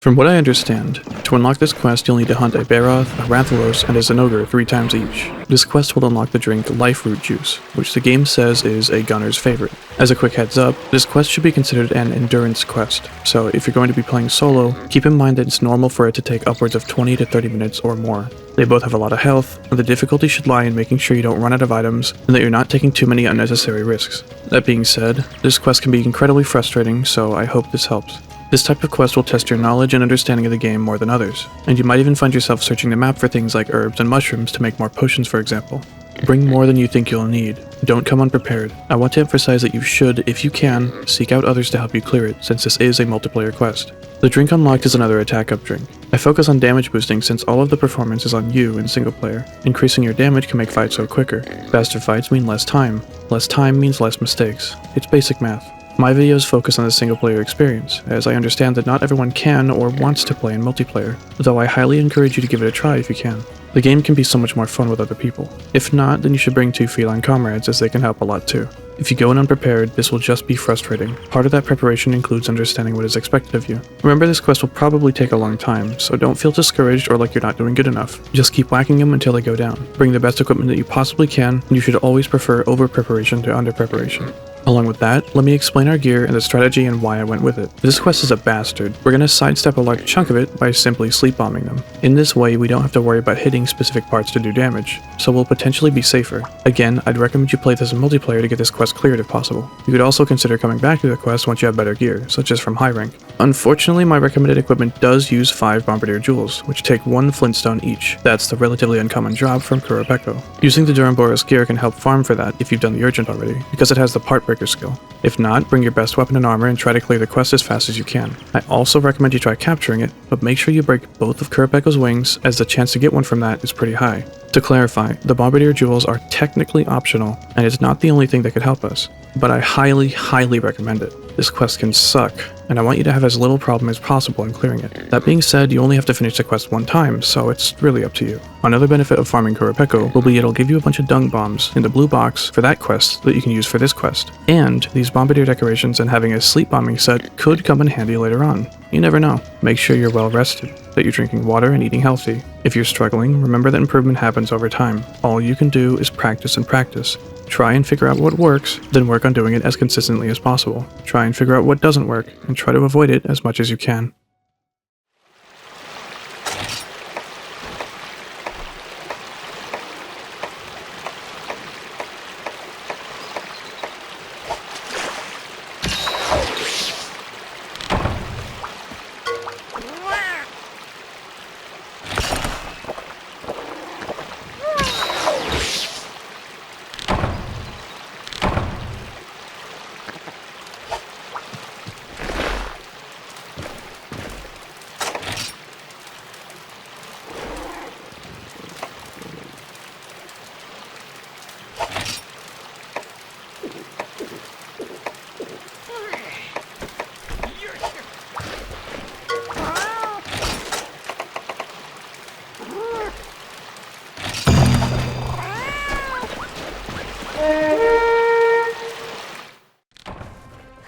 From what I understand, to unlock this quest you'll need to hunt a Barroth, a Rathalos, and a Zinogre 3 times each. This quest will unlock the drink Liferoot Juice, which the game says is a gunner's favorite. As a quick heads up, this quest should be considered an endurance quest, so if you're going to be playing solo, keep in mind that it's normal for it to take upwards of 20 to 30 minutes or more. They both have a lot of health, and the difficulty should lie in making sure you don't run out of items, and that you're not taking too many unnecessary risks. That being said, this quest can be incredibly frustrating, so I hope this helps. This type of quest will test your knowledge and understanding of the game more than others, and you might even find yourself searching the map for things like herbs and mushrooms to make more potions, for example. Bring more than you think you'll need. Don't come unprepared. I want to emphasize that you should, if you can, seek out others to help you clear it, since this is a multiplayer quest. The drink unlocked is another attack up drink. I focus on damage boosting since all of the performance is on you in single player. Increasing your damage can make fights go quicker. Faster fights mean less time. Less time means less mistakes. It's basic math. My videos focus on the single-player experience, as I understand that not everyone can or wants to play in multiplayer, though I highly encourage you to give it a try if you can. The game can be so much more fun with other people. If not, then you should bring 2 feline comrades, as they can help a lot too. If you go in unprepared, this will just be frustrating. Part of that preparation includes understanding what is expected of you. Remember, this quest will probably take a long time, so don't feel discouraged or like you're not doing good enough. Just keep whacking them until they go down. Bring the best equipment that you possibly can, and you should always prefer over-preparation to under-preparation. Along with that, let me explain our gear and the strategy and why I went with it. This quest is a bastard. We're going to sidestep a large chunk of it by simply sleep bombing them. In this way, we don't have to worry about hitting specific parts to do damage, so we'll potentially be safer. Again, I'd recommend you play this in multiplayer to get this quest cleared if possible. You could also consider coming back to the quest once you have better gear, such as from high rank. Unfortunately, my recommended equipment does use 5 Bombardier Jewels, which take 1 Flintstone each. That's the relatively uncommon drop from Kurapeko. Using the Duramboros gear can help farm for that if you've done the Urgent already, because it has the part breaker skill. If not, bring your best weapon and armor and try to clear the quest as fast as you can. I also recommend you try capturing it, but make sure you break both of Kurapeko's wings, as the chance to get one from that is pretty high. To clarify, the Bombardier Jewels are technically optional, and it's not the only thing that could help us, but I highly recommend it. This quest can suck, and I want you to have as little problem as possible in clearing it. That being said, you only have to finish the quest 1 time, so it's really up to you. Another benefit of farming Kurapeko will be it'll give you a bunch of dung bombs in the blue box for that quest that you can use for this quest. And these Bombardier decorations and having a sleep bombing set could come in handy later on. You never know. Make sure you're well rested, that you're drinking water and eating healthy. If you're struggling, remember that improvement happens over time. All you can do is practice and practice. Try and figure out what works, then work on doing it as consistently as possible. Try and figure out what doesn't work, and try to avoid it as much as you can.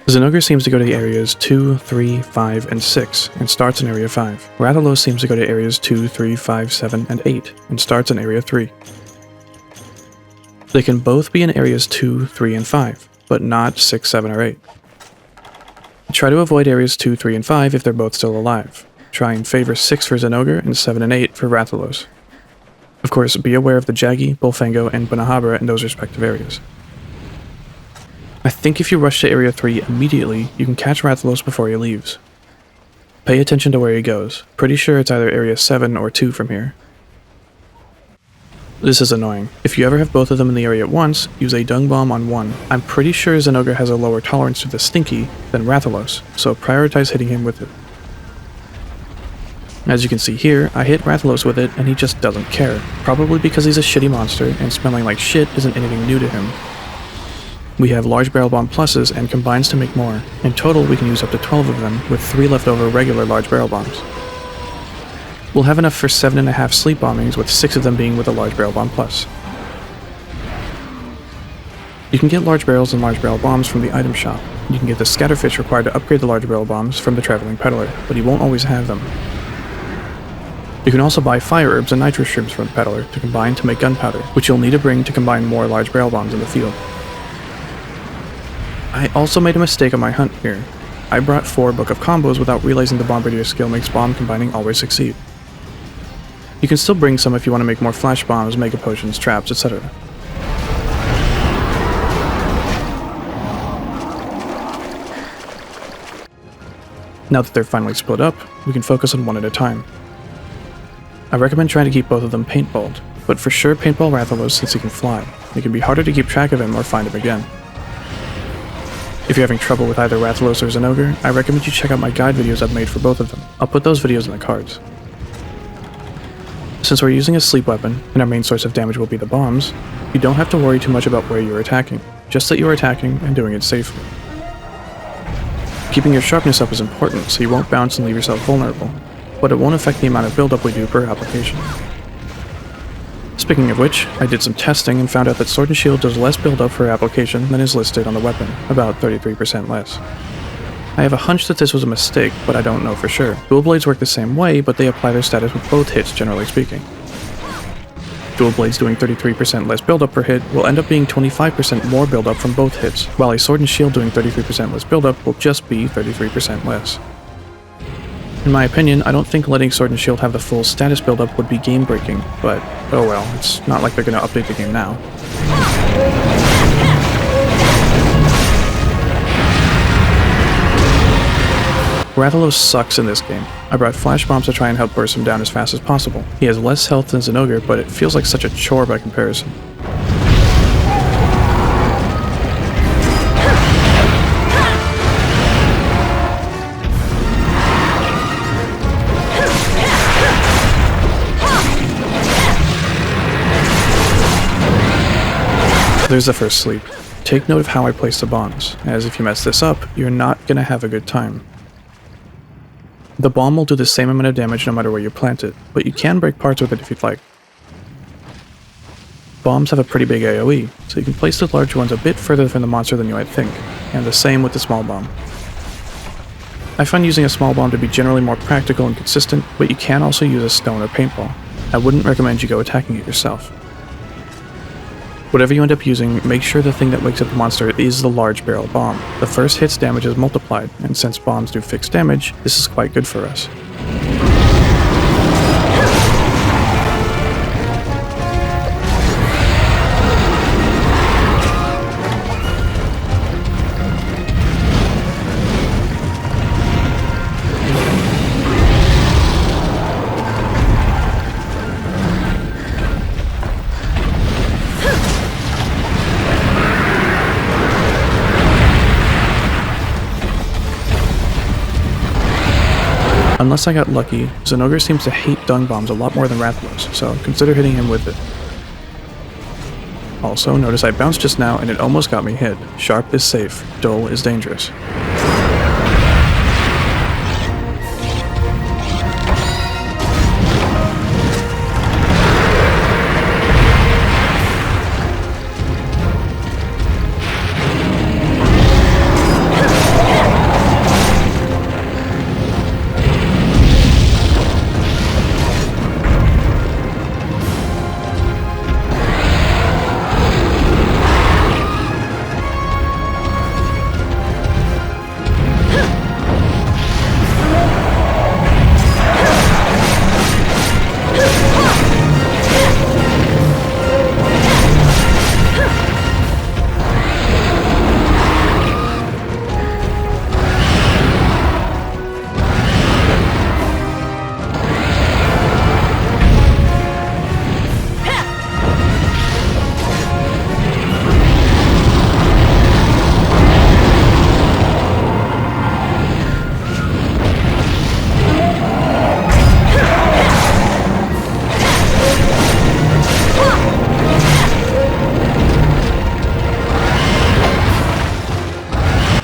Zinogre seems to go to the areas 2, 3, 5, and 6, and starts in Area 5. Rathalos seems to go to areas 2, 3, 5, 7, and 8, and starts in Area 3. They can both be in areas 2, 3, and 5, but not 6, 7, or 8. Try to avoid areas 2, 3, and 5 if they're both still alive. Try and favor 6 for Zinogre and 7 and 8 for Rathalos. Of course, be aware of the Jaggi, Bullfango, and Bunahabra in those respective areas. I think if you rush to Area 3 immediately, you can catch Rathalos before he leaves. Pay attention to where he goes. Pretty sure it's either Area 7 or 2 from here. This is annoying. If you ever have both of them in the area at once, use a dung bomb on one. I'm pretty sure Zinogre has a lower tolerance to the stinky than Rathalos, so prioritize hitting him with it. As you can see here, I hit Rathalos with it and he just doesn't care. Probably because he's a shitty monster and smelling like shit isn't anything new to him. We have large barrel bomb pluses and combines to make more. In total, we can use up to 12 of them, with 3 left over regular large barrel bombs. We'll have enough for 7.5 sleep bombings, with 6 of them being with a large barrel bomb plus. You can get large barrels and large barrel bombs from the item shop. You can get the scatterfish required to upgrade the large barrel bombs from the traveling peddler, but you won't always have them. You can also buy fire herbs and nitro shrooms from the peddler to combine to make gunpowder, which you'll need to bring to combine more large barrel bombs in the field. I also made a mistake on my hunt here. I brought 4 Book of Combos without realizing the Bombardier skill makes bomb combining always succeed. You can still bring some if you want to make more flash bombs, mega potions, traps, etc. Now that they're finally split up, we can focus on one at a time. I recommend trying to keep both of them paintballed, but for sure paintball Rathalos since he can fly. It can be harder to keep track of him or find him again. If you're having trouble with either Rathalos or Zinogre, I recommend you check out my guide videos I've made for both of them. I'll put those videos in the cards. Since we're using a sleep weapon, and our main source of damage will be the bombs, you don't have to worry too much about where you're attacking, just that you're attacking and doing it safely. Keeping your sharpness up is important so you won't bounce and leave yourself vulnerable, but it won't affect the amount of buildup we do per application. Speaking of which, I did some testing and found out that Sword and Shield does less buildup per application than is listed on the weapon, about 33% less. I have a hunch that this was a mistake, but I don't know for sure. Dual blades work the same way, but they apply their status with both hits generally speaking. Dual blades doing 33% less buildup per hit will end up being 25% more buildup from both hits, while a Sword and Shield doing 33% less buildup will just be 33% less. In my opinion, I don't think letting Sword and Shield have the full status buildup would be game-breaking, but oh well, it's not like they're gonna update the game now. Rathalos sucks in this game. I brought flash bombs to try and help burst him down as fast as possible. He has less health than Zinogre, but it feels like such a chore by comparison. There's the first sleep. Take note of how I place the bombs, as if you mess this up, you're not gonna have a good time. The bomb will do the same amount of damage no matter where you plant it, but you can break parts with it if you'd like. Bombs have a pretty big AoE, so you can place the large ones a bit further from the monster than you might think, and the same with the small bomb. I find using a small bomb to be generally more practical and consistent, but you can also use a stone or paintball. I wouldn't recommend you go attacking it yourself. Whatever you end up using, make sure the thing that wakes up the monster is the large barrel bomb. The first hit's damage is multiplied, and since bombs do fixed damage, this is quite good for us. Unless I got lucky, Zinogre seems to hate dung bombs a lot more than Rathalos, so consider hitting him with it. Also, notice I bounced just now and it almost got me hit. Sharp is safe, dull is dangerous.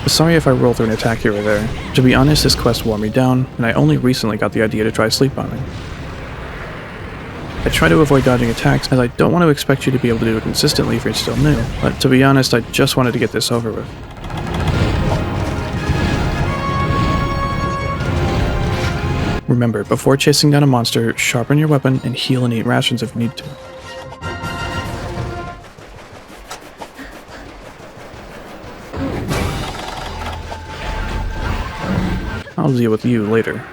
Sorry if I roll through an attack here or there. To be honest, this quest wore me down, and I only recently got the idea to try sleep bombing. I try to avoid dodging attacks as I don't want to expect you to be able to do it consistently if you're still new, but to be honest, I just wanted to get this over with. Remember, before chasing down a monster, sharpen your weapon and heal and eat rations if you need to. I'll deal with you later.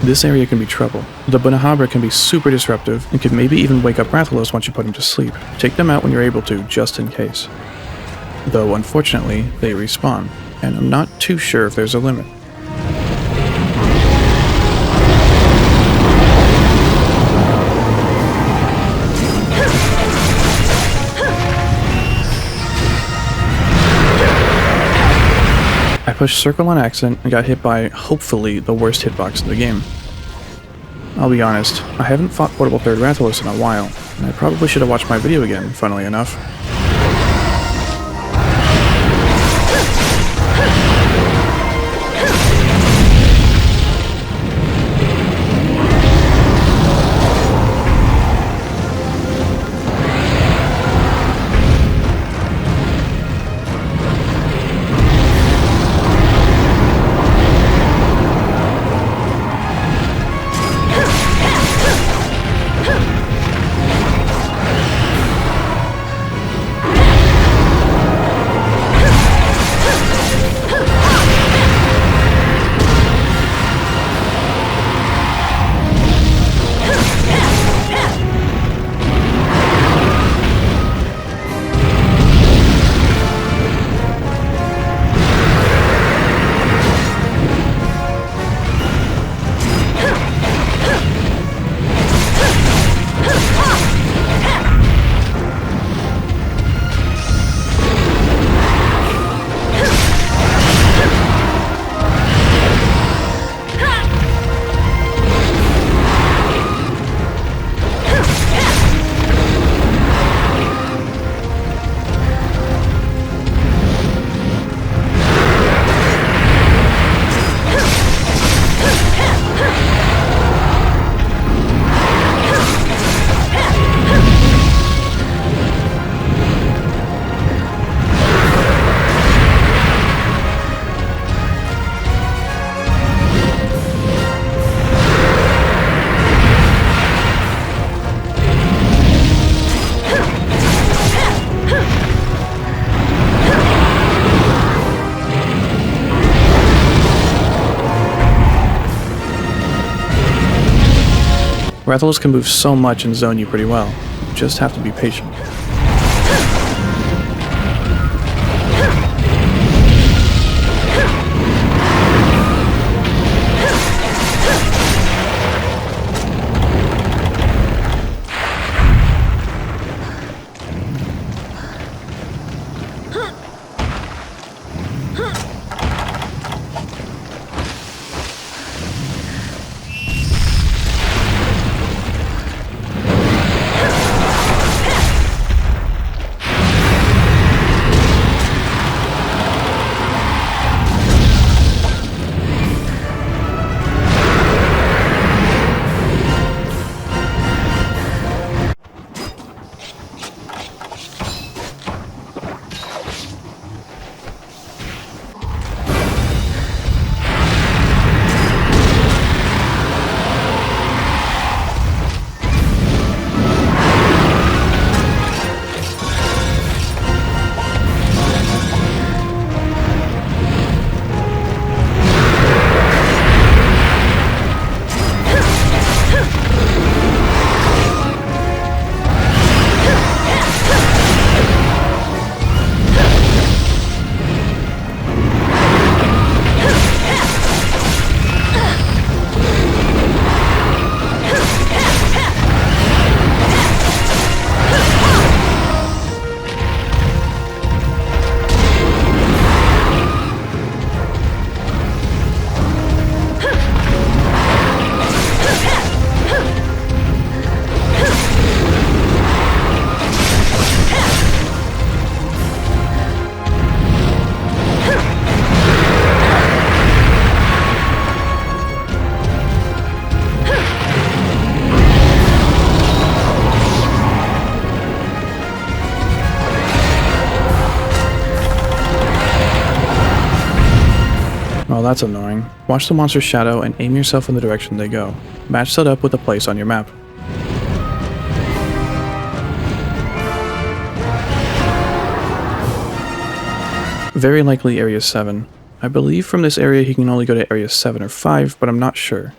This area can be trouble. The Bunahabra can be super disruptive and could maybe even wake up Rathalos once you put him to sleep. Take them out when you're able to, just in case. Though, unfortunately, they respawn, and I'm not too sure if there's a limit. I pushed circle on accident and got hit by, hopefully, the worst hitbox in the game. I'll be honest, I haven't fought Portable 3rd Rathalos in a while, and I probably should have watched my video again, funnily enough. Rathalos can move so much and zone you pretty well. You just have to be patient. that's annoying. Watch the monster's shadow and aim yourself in the direction they go. Match that up with a place on your map. Very likely area 7. I believe from this area he can only go to area 7 or 5, but I'm not sure.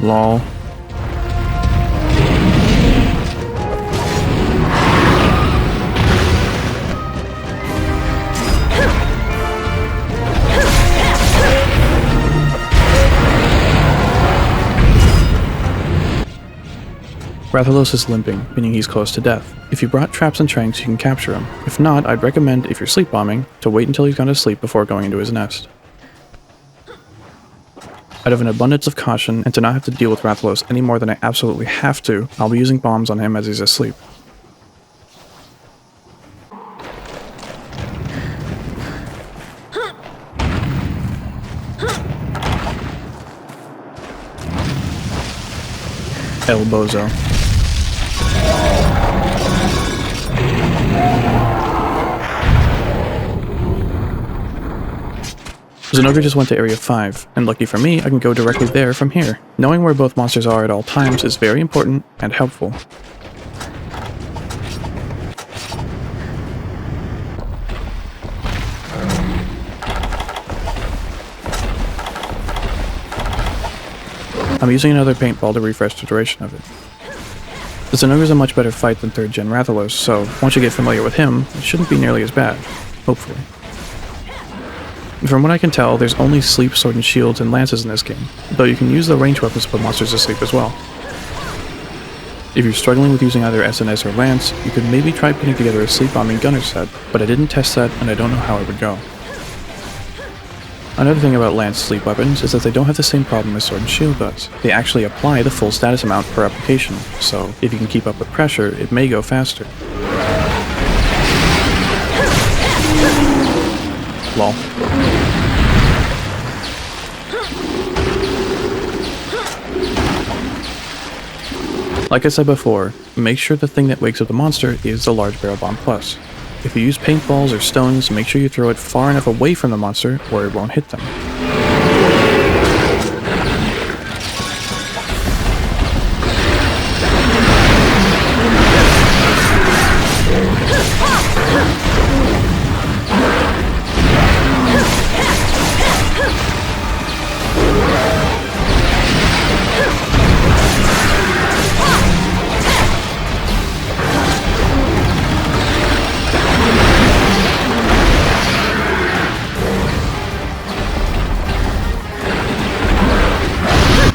Lol. Rathalos is limping, meaning he's close to death. If you brought traps and tranks, you can capture him. If not, I'd recommend, if you're sleep bombing, to wait until he's gone to sleep before going into his nest. Out of an abundance of caution, and to not have to deal with Rathalos any more than I absolutely have to, I'll be using bombs on him as he's asleep. El Bozo. Zinogre just went to area 5, and lucky for me, I can go directly there from here. Knowing where both monsters are at all times is very important and helpful. I'm using another paintball to refresh the duration of it. The Zinogre is a much better fight than 3rd gen Rathalos, so once you get familiar with him, it shouldn't be nearly as bad. Hopefully. From what I can tell, there's only sleep, sword, and shields and lances in this game, though you can use the ranged weapons to put monsters to sleep as well. If you're struggling with using either SNS or lance, you could maybe try putting together a sleep bombing gunner set, but I didn't test that and I don't know how it would go. Another thing about lance sleep weapons is that they don't have the same problem as sword and shield does. They actually apply the full status amount per application, so if you can keep up with pressure, it may go faster. Lol. Like I said before, make sure the thing that wakes up the monster is the large barrel bomb plus. If you use paintballs or stones, make sure you throw it far enough away from the monster where it won't hit them.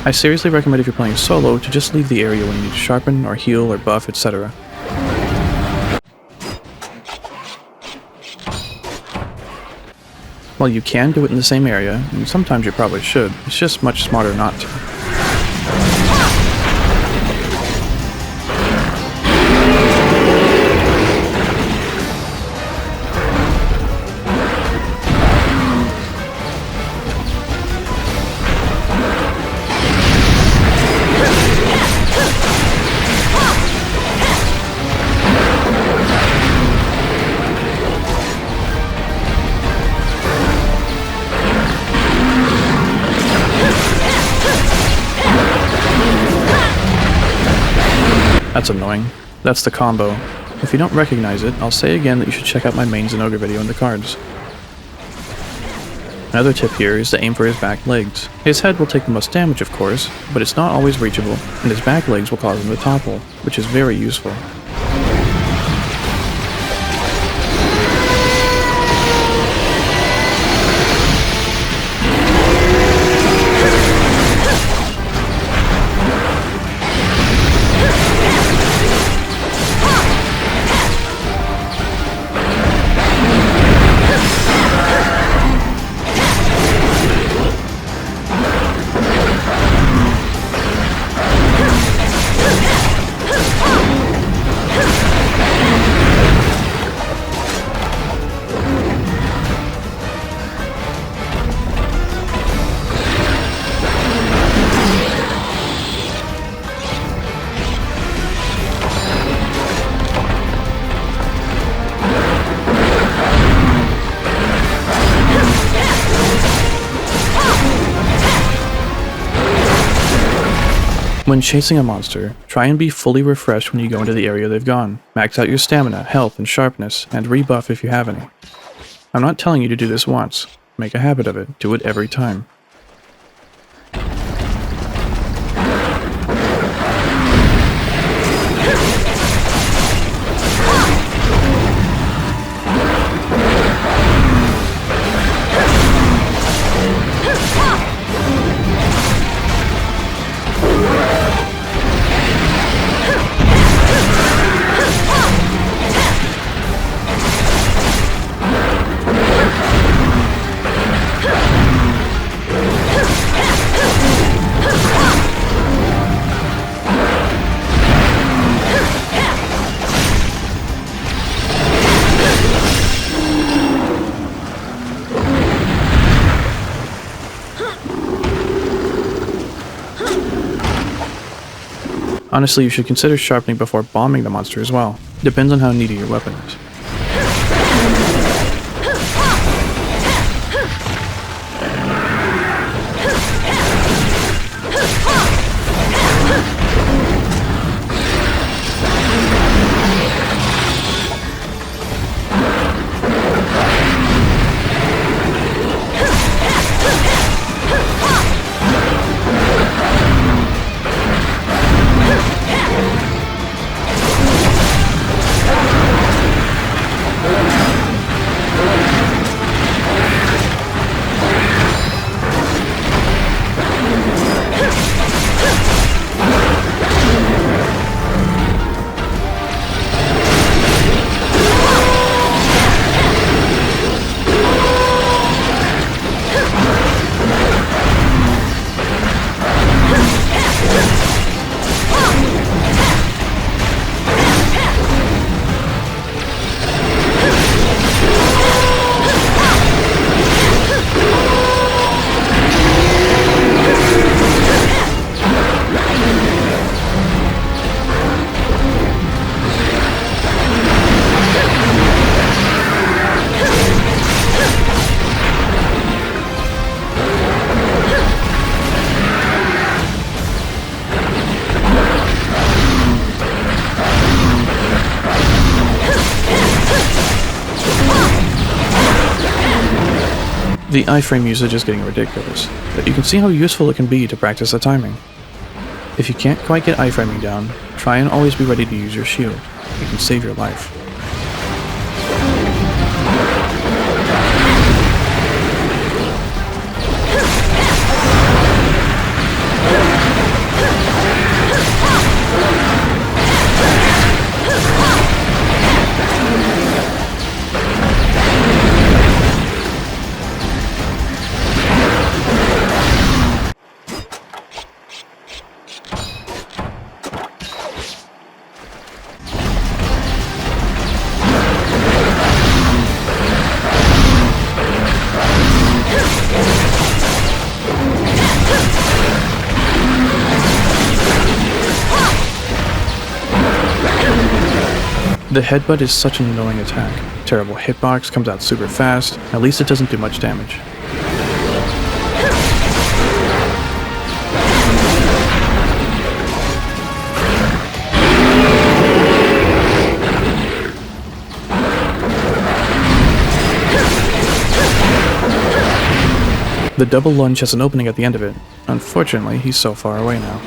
I seriously recommend if you're playing solo to just leave the area when you need to sharpen or heal or buff, etc. While you can do it in the same area, and sometimes you probably should, it's just much smarter not to. That's annoying. That's the combo. If you don't recognize it, I'll say again that you should check out my main Zinogre video in the cards. Another tip here is to aim for his back legs. His head will take the most damage, of course, but it's not always reachable, and his back legs will cause him to topple, which is very useful. When chasing a monster, try and be fully refreshed when you go into the area they've gone. Max out your stamina, health, and sharpness, and rebuff if you have any. I'm not telling you to do this once. Make a habit of it. Do it every time. Honestly, you should consider sharpening before bombing the monster as well. Depends on how needy your weapon is. The iframe usage is getting ridiculous, but you can see how useful it can be to practice the timing. If you can't quite get iframing down, try and always be ready to use your shield. It can save your life. The headbutt is such an annoying attack. Terrible hitbox, comes out super fast, at least it doesn't do much damage. The double lunge has an opening at the end of it. Unfortunately, he's so far away now.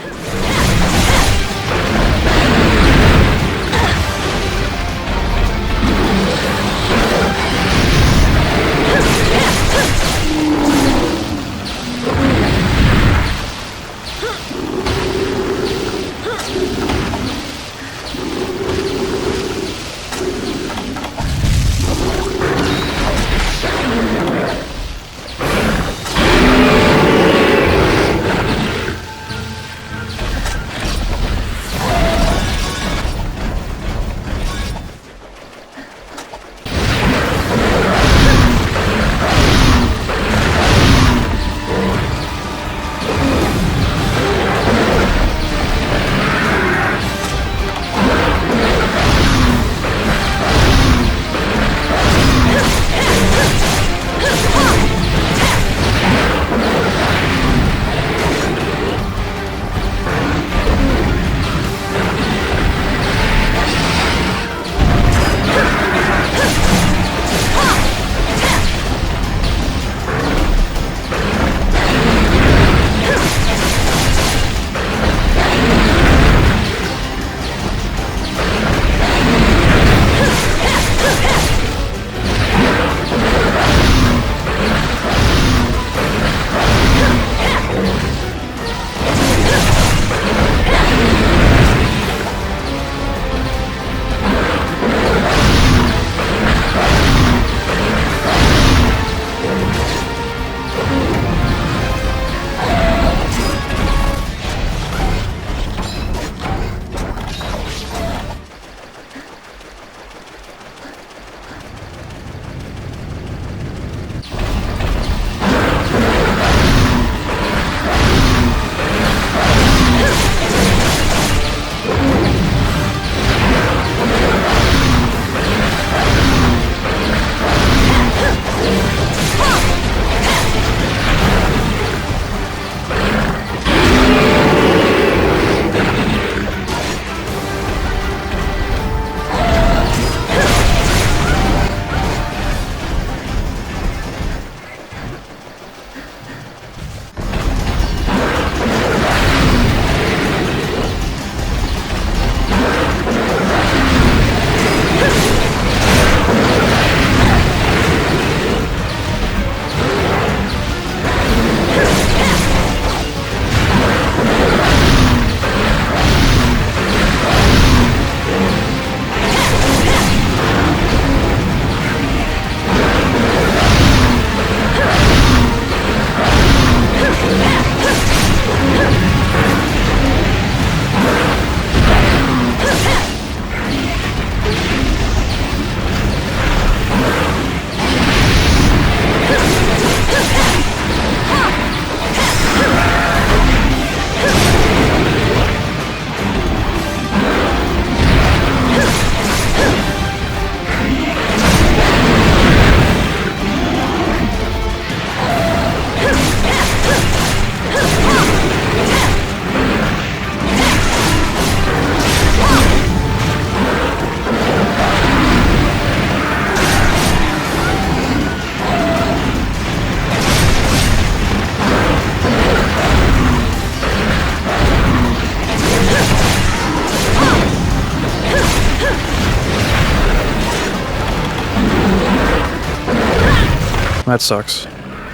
That sucks.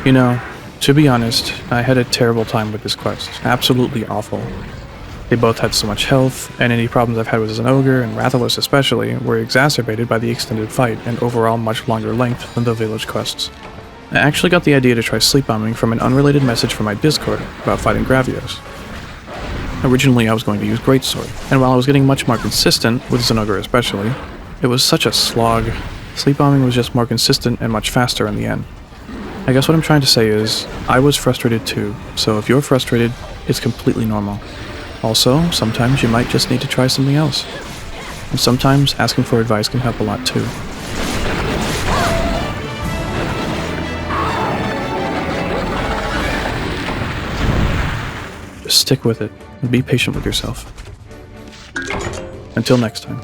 You know, to be honest, I had a terrible time with this quest. Absolutely awful. They both had so much health, and any problems I've had with Zinogre and Rathalos especially were exacerbated by the extended fight and overall much longer length than the village quests. I actually got the idea to try sleep bombing from an unrelated message from my Discord about fighting Gravios. Originally I was going to use Greatsword, and while I was getting much more consistent, with Zinogre especially, it was such a slog. Sleep bombing was just more consistent and much faster in the end. I guess what I'm trying to say is, I was frustrated too, so if you're frustrated, it's completely normal. Also, sometimes you might just need to try something else. And sometimes asking for advice can help a lot too. Just stick with it, and be patient with yourself. Until next time.